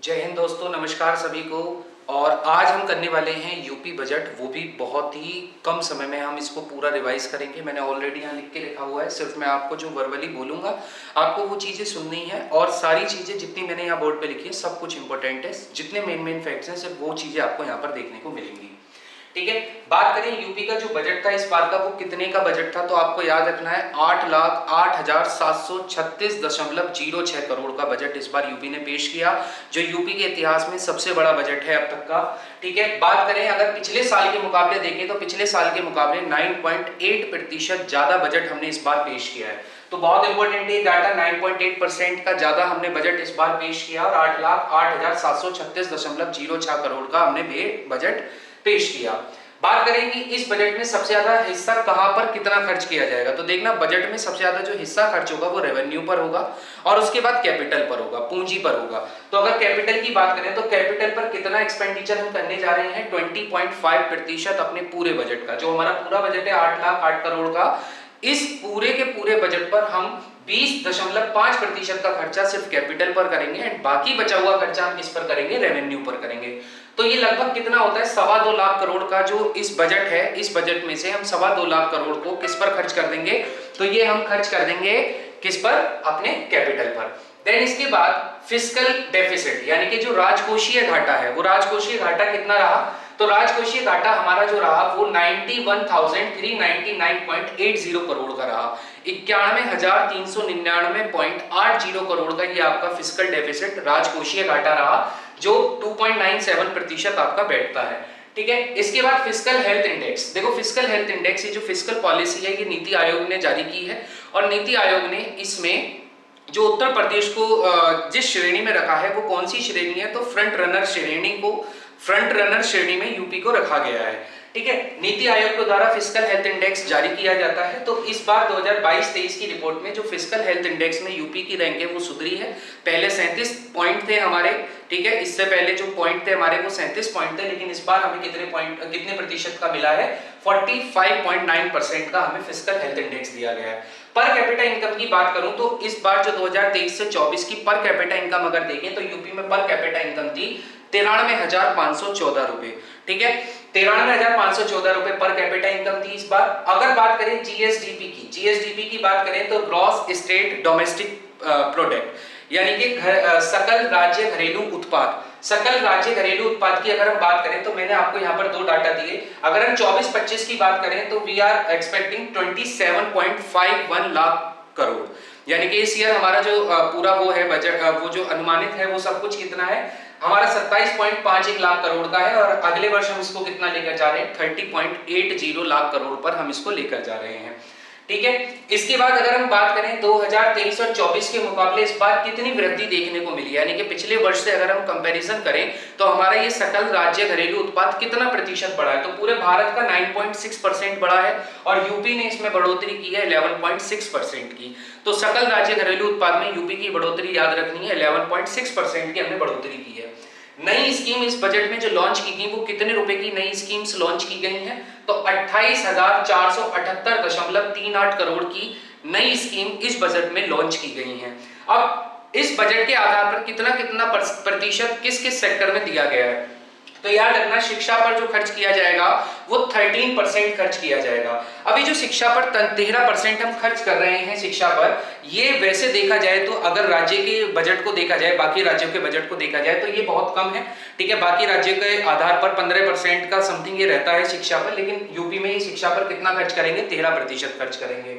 जय हिंद दोस्तों, नमस्कार सभी को। और आज हम करने वाले हैं यूपी बजट, वो भी बहुत ही कम समय में हम इसको पूरा रिवाइज करेंगे। मैंने ऑलरेडी यहाँ लिख के लिखा हुआ है, सिर्फ मैं आपको जो वर्बली बोलूँगा आपको वो चीज़ें सुननी है। और सारी चीज़ें जितनी मैंने यहाँ बोर्ड पे लिखी है सब कुछ इंपॉर्टेंट है, जितने मेन फैक्ट्स हैं सिर्फ वो चीज़ें आपको यहाँ पर देखने को मिलेंगी। ठीक है, बात करें यूपी का जो बजट था इस बार का, वो कितने का बजट था, तो आपको याद रखना है 8,08,736.06 करोड़ का बजट इस बार यूपी ने पेश किया, जो यूपी के इतिहास में सबसे बड़ा बजट है अब तक का। ठीक है, बात करें अगर पिछले साल के मुकाबले देखें तो पिछले साल के मुकाबले 9.8% ज्यादा बजट हमने इस बार पेश किया है। तो बहुत इंपॉर्टेंट है डाटा, 9.8% का ज्यादा हमने बजट इस बार पेश किया और 8,08,736.06 करोड़ का हमने बजट पेश किया। बात करें कि इस बजट में सबसे ज्यादा हिस्सा कहां पर कितना खर्च किया जाएगा, तो देखना बजट में सबसे ज्यादा जो हिस्सा खर्च होगा वो रेवेन्यू पर होगा और उसके बाद कैपिटल पर होगा, पूंजी पर होगा। तो अगर कैपिटल की बात करें तो कैपिटल पर कितना एक्सपेंडिचर हम करने जा रहे हैं, 20.5% अपने पूरे बजट का। जो हमारा पूरा बजट है 8,08 करोड़ का, इस पूरे के पूरे बजट पर हम 20.5% का खर्चा सिर्फ कैपिटल पर करेंगे एंड बाकी बचा हुआ खर्चा हम किस पर करेंगे, रेवेन्यू पर करेंगे। तो ये लगभग कितना होता है, 2.25 लाख करोड़ का जो इस बजट है, इस बजट में से हम 2.25 लाख करोड़ को किस पर खर्च कर देंगे, तो ये हम खर्च कर देंगे किस पर, अपने कैपिटल पर। देन इसके बाद फिस्कल डेफिसिट यानी कि जो राजकोषीय घाटा है, वो राजकोषीय घाटा कितना रहा, तो राजकोषीय घाटा हमारा जो रहा वो 91,399.80 करोड़ का रहा। 91,399.80 करोड़ का ये आपका फिस्कल डेफिसिट राजकोषीय घाटा रहा, जो 2.97% आपका बैठता है। ठीक है, इसके बाद फिस्कल हेल्थ इंडेक्स। देखो फिस्कल हेल्थ इंडेक्स, ये जो फिस्कल पॉलिसी है ये नीति आयोग ने जारी की है और नीति आयोग ने इसमें जो उत्तर प्रदेश को जिस श्रेणी में रखा है वो कौन सी श्रेणी है, तो फ्रंट रनर श्रेणी में यूपी को रखा गया है। ठीक है, नीति आयोग के द्वारा फिस्कल हेल्थ इंडेक्स जारी किया जाता है। तो इस बार 2022-23 की रिपोर्ट में जो फिस्कल हेल्थ इंडेक्स में यूपी की रैंक है वो सुधरी है। पहले 37 पॉइंट थे हमारे, ठीक है, इससे पहले जो पॉइंट थे हमारे वो 37 पॉइंट थे, लेकिन इस बार हमें कितने प्रतिशत का मिला है, 45.9% का हमें फिस्कल हेल्थ इंडेक्स दिया गया है। पर कैपिटा इनकम की बात करूं तो इस बार जो 2023 से 24 की पर कैपिटा इनकम अगर देखें तो यूपी में पर कैपिटा इनकम थी 93,514 रुपए। ठीक है, 93,514 रुपए पर कैपिटा इनकम थी इस बार। अगर बात करें जीएसडीपी की बात करें तो ग्रॉस स्टेट डोमेस्टिक प्रोडक्ट यानी कि सकल राज्य घरेलू उत्पाद की अगर हम बात करें तो मैंने आपको यहाँ पर दो डाटा दिए। अगर हम 24-25 की बात करें तो we are expecting 27.51 lakh crore, यानी कि इस ईयर हमारा जो पूरा वो है बजट, वो जो अनुमानित है वो सब कुछ कितना है हमारा 27.51 लाख करोड़ का है। और अगले वर्ष हम इसको कितना लेकर जा रहे हैं, 30.80 लाख करोड़ पर हम इसको लेकर जा रहे हैं। ठीक है, इसके बाद अगर हम बात करें 2023 और 24 के मुकाबले इस बार कितनी वृद्धि देखने को मिली, यानी कि पिछले वर्ष से अगर हम कंपैरिजन करें तो हमारा ये सकल राज्य घरेलू उत्पाद कितना प्रतिशत बढ़ा है, तो पूरे भारत का 9.6% बढ़ा है और यूपी ने इसमें बढ़ोतरी की है 11.6% की। तो सकल राज्य घरेलू उत्पाद में यूपी की बढ़ोतरी याद रखनी है, 11.6% की हमने बढ़ोतरी की है। नई स्कीम इस बजट में जो लॉन्च की गई वो कितने रुपए की नई स्कीम्स लॉन्च की गई हैं, तो 28,478.38 करोड़ की नई स्कीम इस बजट में लॉन्च की गई हैं। अब इस बजट के आधार पर कितना कितना प्रतिशत किस किस सेक्टर में दिया गया है, तो याद रखना शिक्षा पर जो खर्च किया जाएगा वो 13% खर्च किया जाएगा। अभी जो शिक्षा पर 13% हम खर्च कर रहे हैं शिक्षा पर, ये वैसे देखा जाए तो अगर राज्य के बजट को देखा जाए, बाकी राज्यों के बजट को देखा जाए तो ये बहुत कम है। ठीक है, बाकी राज्यों के आधार पर 15% का समथिंग ये रहता है शिक्षा पर, लेकिन यूपी में ही शिक्षा पर कितना खर्च करेंगे, 13% खर्च करेंगे।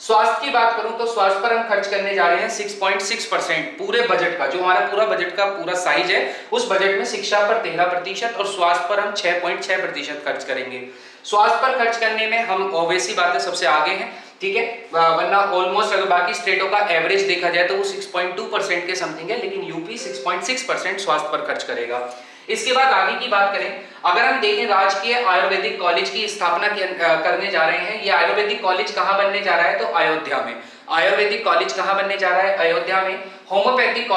स्वास्थ्य की बात करूं तो स्वास्थ्य पर हम खर्च करने जा रहे हैं 6.6% पूरे बजट का, जो हमारा पूरा बजट का पूरा साइज है उस बजट में शिक्षा पर 13% और स्वास्थ्य पर हम 6.6% खर्च करेंगे। स्वास्थ्य पर खर्च करने में हम ऑब्वियसली बात है सबसे आगे हैं, ठीक है, वरना ऑलमोस्ट अगर बाकी स्टेटों का एवरेज देखा जाए तो वो 6.2% के समथिंग है, लेकिन यूपी 6.6% स्वास्थ्य पर खर्च करेगा। इसके बाद आगे की बात करें, अगर हम देखें राजकीय आयुर्वेदिक कॉलेज की स्थापना करने जा रहे हैं। ये आयुर्वेदिक कॉलेज कहां बनने जा रहा है, तो अयोध्या में। आयुर्वेदिक कॉलेज कहां बनने जा रहा है, अयोध्या में। होम्योपैथिक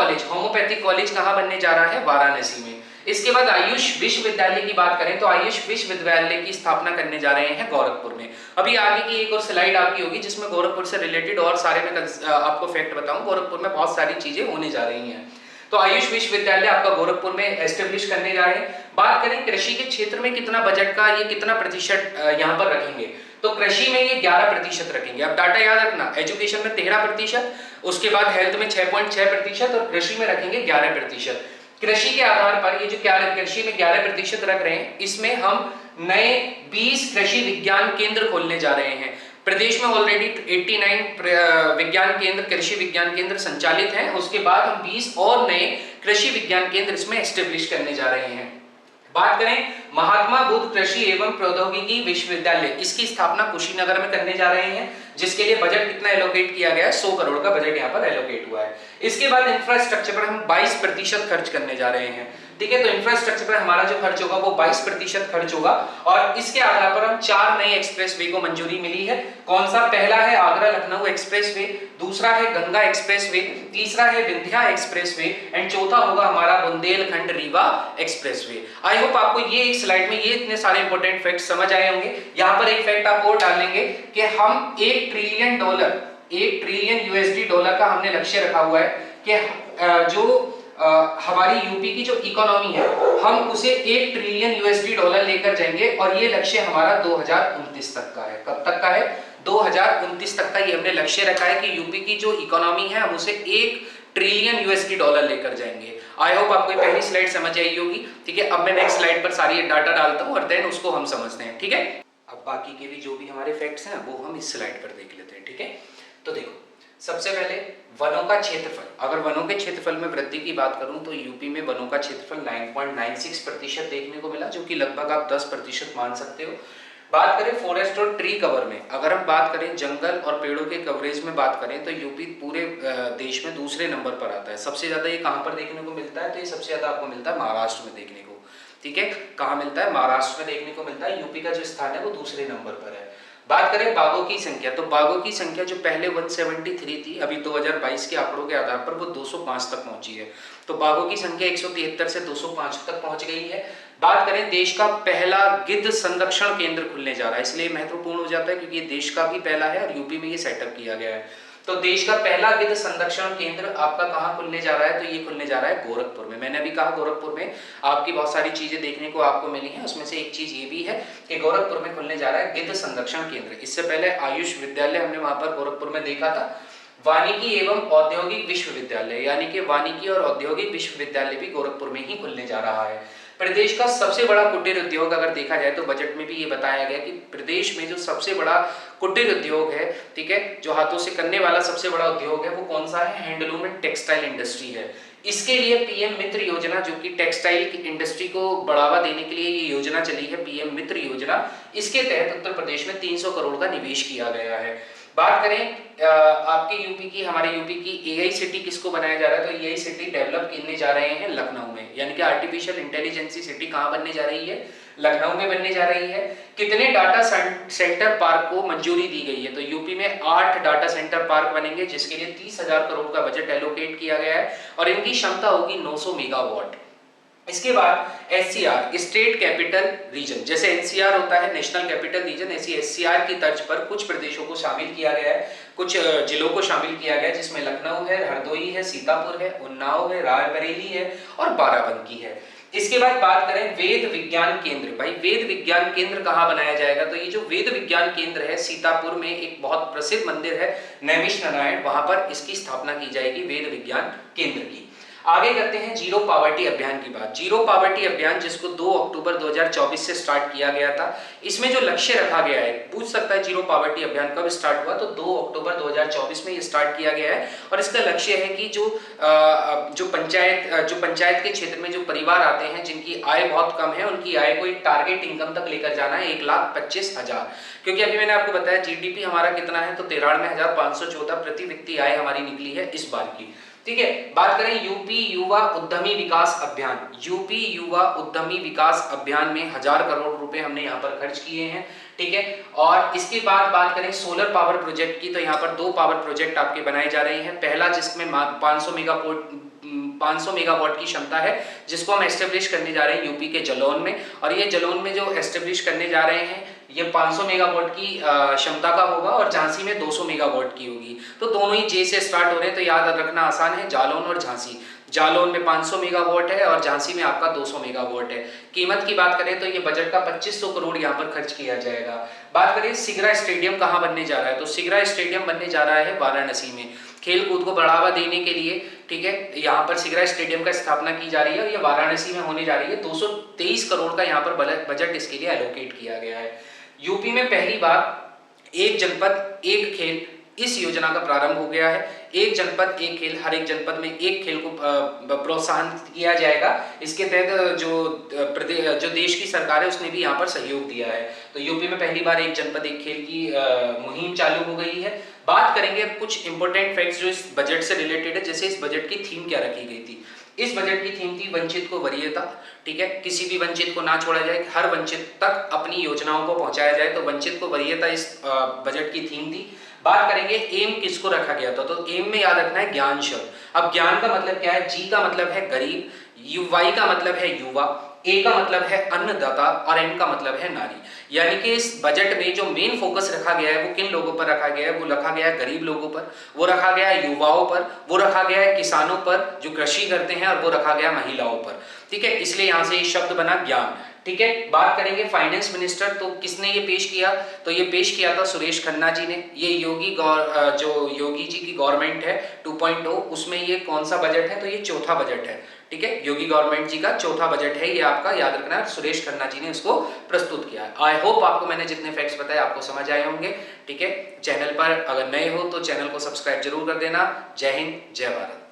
कॉलेज कहां बनने जा रहा है, वाराणसी में। इसके बाद आयुष विश्वविद्यालय की बात करें तो आयुष विश्वविद्यालय की स्थापना करने जा रहे हैं गोरखपुर में। अभी आगे की एक और स्लाइड आपकी होगी जिसमें गोरखपुर से रिलेटेड और सारे मैं आपको फैक्ट बताऊं। गोरखपुर में बहुत सारी चीजें होने जा रही हैं। तो आयुष विश्वविद्यालय आपका गोरखपुर में एस्टेब्लिश करने जा रहे हैं। बात करें कृषि के क्षेत्र में कितना बजट का, ये कितना प्रतिशत यहाँ पर रखेंगे, तो कृषि में ये 11% रखेंगे। अब डाटा याद रखना, एजुकेशन में 13%, उसके बाद हेल्थ में 6.6% और कृषि में रखेंगे 11%। कृषि के आधार पर ये जो कृषि में 11% रख रहे हैं, इसमें हम नए 20 कृषि विज्ञान केंद्र खोलने जा रहे हैं। प्रदेश में ऑलरेडी 89 विज्ञान केंद्र, कृषि विज्ञान केंद्र संचालित हैं। उसके बाद हम 20 और नए कृषि विज्ञान केंद्र इसमें एस्टेब्लिश करने जा रहे हैं। बात करें महात्मा बुद्ध कृषि एवं प्रौद्योगिकी विश्वविद्यालय, इसकी स्थापना कुशीनगर में करने जा रहे हैं, जिसके लिए बजट कितना एलोकेट किया गया है, 100 करोड़ का बजट यहाँ पर एलोकेट हुआ है। इसके बाद इंफ्रास्ट्रक्चर पर हम 22% खर्च करने जा रहे हैं, ठीक है। तो इंफ्रास्ट्रक्चर पर हमारा जो खर्च होगा वो 22% खर्च होगा और इसके आधार पर हम 4 नए एक्सप्रेसवे को मंजूरी मिली है। कौन सा? पहला है आगरा लखनऊ एक्सप्रेसवे, दूसरा है गंगा एक्सप्रेसवे, तीसरा है विंध्या एक्सप्रेसवे एंड चौथा होगा हमारा Bundelkhand Rewa expressway. I hope आपको ये एक स्लाइड में ये इतने सारे इंपॉर्टेंट फैक्ट्स समझ आए होंगे। यहाँ पर एक फैक्ट आप और डालेंगे कि हम $1 ट्रिलियन USD डॉलर का हमने लक्ष्य रखा हुआ है कि जो हमारी यूपी की जो इकोनॉमी है हम उसे $1 ट्रिलियन USD डॉलर लेकर जाएंगे और ये लक्ष्य हमारा 2029 तक का है। कब तक का है? 2029 तक का ये हमने लक्ष्य रखा है कि यूपी की जो इकोनॉमी है हम उसे $1 ट्रिलियन USD डॉलर लेकर जाएंगे। आई होप आपको पहली स्लाइड समझ आई होगी, ठीक है। अब मैं नेक्स्ट स्लाइड पर सारी डाटा डालता हूँ और देन उसको हम समझते हैं, ठीक है। अब बाकी के भी जो भी हमारे फैक्ट्स हैं वो हम इस स्लाइड पर देख लेते हैं, ठीक है। तो देखो, सबसे पहले वनों का क्षेत्रफल, अगर वनों के क्षेत्रफल में वृद्धि की बात करूं तो यूपी में वनों का क्षेत्रफल 9.96% देखने को मिला, जो कि लगभग आप 10% मान सकते हो। बात करें फॉरेस्ट और ट्री कवर में, अगर हम बात करें जंगल और पेड़ों के कवरेज में बात करें तो यूपी पूरे देश में दूसरे नंबर पर आता है। सबसे ज्यादा ये कहाँ पर देखने को मिलता है? तो ये सबसे ज्यादा आपको मिलता है महाराष्ट्र में देखने को, ठीक है। कहाँ मिलता है? महाराष्ट्र में देखने को मिलता है। यूपी का जो स्थान है वो दूसरे नंबर पर है। बात करें बाघों की संख्या, तो बाघों की संख्या जो पहले 173 थी, अभी 2022 के आंकड़ों के आधार पर वो 205 तक पहुंची है। तो बाघों की संख्या 173 से 205 तक पहुंच गई है। बात करें देश का पहला गिद्ध संरक्षण केंद्र खुलने जा रहा है, इसलिए महत्वपूर्ण हो जाता है क्योंकि ये देश का भी पहला है और यूपी में ये सेटअप किया गया है। तो देश का पहला गिद्ध संरक्षण केंद्र आपका कहाँ खुलने जा रहा है? तो ये खुलने जा रहा है गोरखपुर में। मैंने अभी कहा गोरखपुर में आपकी बहुत सारी चीजें देखने को आपको मिली हैं, उसमें से एक चीज ये भी है कि गोरखपुर में खुलने जा रहा है गिद्ध संरक्षण केंद्र। इससे पहले आयुष विद्यालय हमने वहां पर गोरखपुर में देखा था। वानिकी एवं औद्योगिक विश्वविद्यालय, यानी कि वानिकी और औद्योगिक विश्वविद्यालय भी गोरखपुर में ही खुलने जा रहा है। प्रदेश का सबसे बड़ा कुटीर उद्योग अगर देखा जाए तो बजट में भी ये बताया गया कि प्रदेश में जो सबसे बड़ा कुटीर उद्योग है, ठीक है, जो हाथों से करने वाला सबसे बड़ा उद्योग है वो कौन सा है? हैंडलूम एंड टेक्सटाइल इंडस्ट्री है। इसके लिए पीएम मित्र योजना, जो कि टेक्सटाइल की इंडस्ट्री को बढ़ावा देने के लिए ये योजना चली है, पीएम मित्र योजना, इसके तहत उत्तर प्रदेश में 300 करोड़ का निवेश किया गया है। बात करें आपके यूपी की, हमारे यूपी की एआई सिटी किसको बनाया जा रहा है? तो एआई सिटी डेवलप करने जा रहे हैं लखनऊ में, यानी कि आर्टिफिशियल इंटेलिजेंसी सिटी कहाँ बनने जा रही है? लखनऊ में बनने जा रही है। कितने डाटा सेंटर पार्क को मंजूरी दी गई है? तो यूपी में 8 डाटा सेंटर पार्क बनेंगे, जिसके लिए 30,000 करोड़ का बजट एलोकेट किया गया है और इनकी क्षमता होगी 900 मेगावाट। इसके बाद एससीआर, स्टेट कैपिटल रीजन, जैसे एनसीआर होता है नेशनल कैपिटल रीजन, ऐसी एससीआर की तर्ज पर कुछ प्रदेशों को शामिल किया गया है, कुछ जिलों को शामिल किया गया है, जिसमें लखनऊ है, हरदोई है, सीतापुर है, उन्नाव है, रायबरेली है और बाराबंकी है। इसके बाद बात करें वेद विज्ञान केंद्र। भाई वेद विज्ञान केंद्र कहाँ बनाया जाएगा? तो ये जो वेद विज्ञान केंद्र है, सीतापुर में एक बहुत प्रसिद्ध मंदिर है नैमिष नारायण, वहां पर इसकी स्थापना की जाएगी वेद विज्ञान केंद्र की। आगे करते हैं जीरो पॉवर्टी अभियान की बात। जीरो पॉवर्टी अभियान जिसको 2 अक्टूबर 2024 से स्टार्ट किया गया था, इसमें जो लक्ष्य रखा गया है, पूछ सकता है जीरो पॉवर्टी अभियान कब स्टार्ट हुआ? तो 2 अक्टूबर 2024 में ये स्टार्ट किया गया है और इसका लक्ष्य है कि जो पंचायत के क्षेत्र में जो परिवार आते हैं जिनकी आय बहुत कम है, उनकी आय को एक टारगेट इनकम तक लेकर जाना है 1,25,000। क्योंकि अभी मैंने आपको बताया जीडीपी हमारा कितना है, तो 93,514 प्रति व्यक्ति आय हमारी निकली है इस बार की, ठीक है। बात करें यूपी युवा उद्यमी विकास अभियान, यूपी युवा उद्यमी विकास अभियान में 1000 करोड़ रुपए हमने यहाँ पर खर्च किए हैं, ठीक है। और इसके बाद बात करें सोलर पावर प्रोजेक्ट की, तो यहाँ पर 2 पावर प्रोजेक्ट आपके बनाए जा रहे हैं। पहला जिसमें 500 मेगावाट की क्षमता है, जिसको हम एस्टेब्लिश करने जा रहे हैं यूपी के जलौन में, और ये जलौन में जो एस्टेब्लिश करने जा रहे हैं ये 500 मेगावाट की क्षमता का होगा और झांसी में 200 मेगावाट की होगी। तो दोनों ही जे से स्टार्ट हो रहे हैं, तो याद रखना आसान है, जालौन और झांसी। जालौन में 500 मेगावाट है और झांसी में आपका 200 मेगावाट है। कीमत की बात करें तो ये बजट का 2500 करोड़ यहाँ पर खर्च किया जाएगा। बात करें सिगरा स्टेडियम कहाँ बनने जा रहा है, तो सिगरा स्टेडियम बनने जा रहा है वाराणसी में, खेल कूद को बढ़ावा देने के लिए। ठीक है, यहाँ पर सिगरा स्टेडियम का स्थापना की जा रही है और ये वाराणसी में होने जा रही है। 223 करोड़ का यहाँ पर बजट इसके लिए एलोकेट किया गया है। यूपी में पहली बार एक जनपद एक खेल इस योजना का प्रारंभ हो गया है। एक जनपद एक खेल, हर एक जनपद में एक खेल को प्रोत्साहन किया जाएगा। इसके तहत जो देश की सरकार है उसने भी यहाँ पर सहयोग दिया है। तो यूपी में पहली बार एक जनपद एक खेल की मुहिम चालू हो गई है। बात करेंगे अब कुछ इंपॉर्टेंट फैक्ट्स जो इस बजट से रिलेटेड है, जैसे इस बजट की थीम क्या रखी गई थी। इस बजट की थीम थी वंचित को वरीयता। ठीक है, किसी भी वंचित को ना छोड़ा जाए, हर वंचित तक अपनी योजनाओं को पहुंचाया जाए, तो वंचित को वरीयता इस बजट की थीम थी। बात करेंगे एम किसको रखा गया था, तो एम में याद रखना है ज्ञान शब्द। अब ज्ञान का मतलब क्या है, जी का मतलब है गरीब, वाई का मतलब है युवा, ए का मतलब है अन्नदाता और एन का मतलब है नारी। यानी कि इस बजट में जो मेन फोकस रखा गया है वो किन लोगों पर रखा गया है, वो रखा गया है गरीब लोगों पर, वो रखा गया है युवाओं पर, वो रखा गया है किसानों पर जो कृषि करते हैं, और वो रखा गया महिलाओं पर। ठीक है, इसलिए यहाँ से ये शब्द बना ज्ञान। ठीक है, बात करेंगे फाइनेंस मिनिस्टर, तो किसने ये पेश किया, तो ये पेश किया था सुरेश खन्ना जी ने। ये जो योगी जी की गवर्नमेंट है 2.0 उसमें ये कौन सा बजट है, तो ये चौथा बजट है। ठीक है, योगी गवर्नमेंट जी का चौथा बजट है ये, आपका याद रखना है, सुरेश खन्ना जी ने इसको प्रस्तुत किया है। आई होप आपको मैंने जितने फैक्ट्स बताए आपको समझ आए होंगे। ठीक है, चैनल पर अगर नए हो तो चैनल को सब्सक्राइब जरूर कर देना। जय हिंद, जय भारत।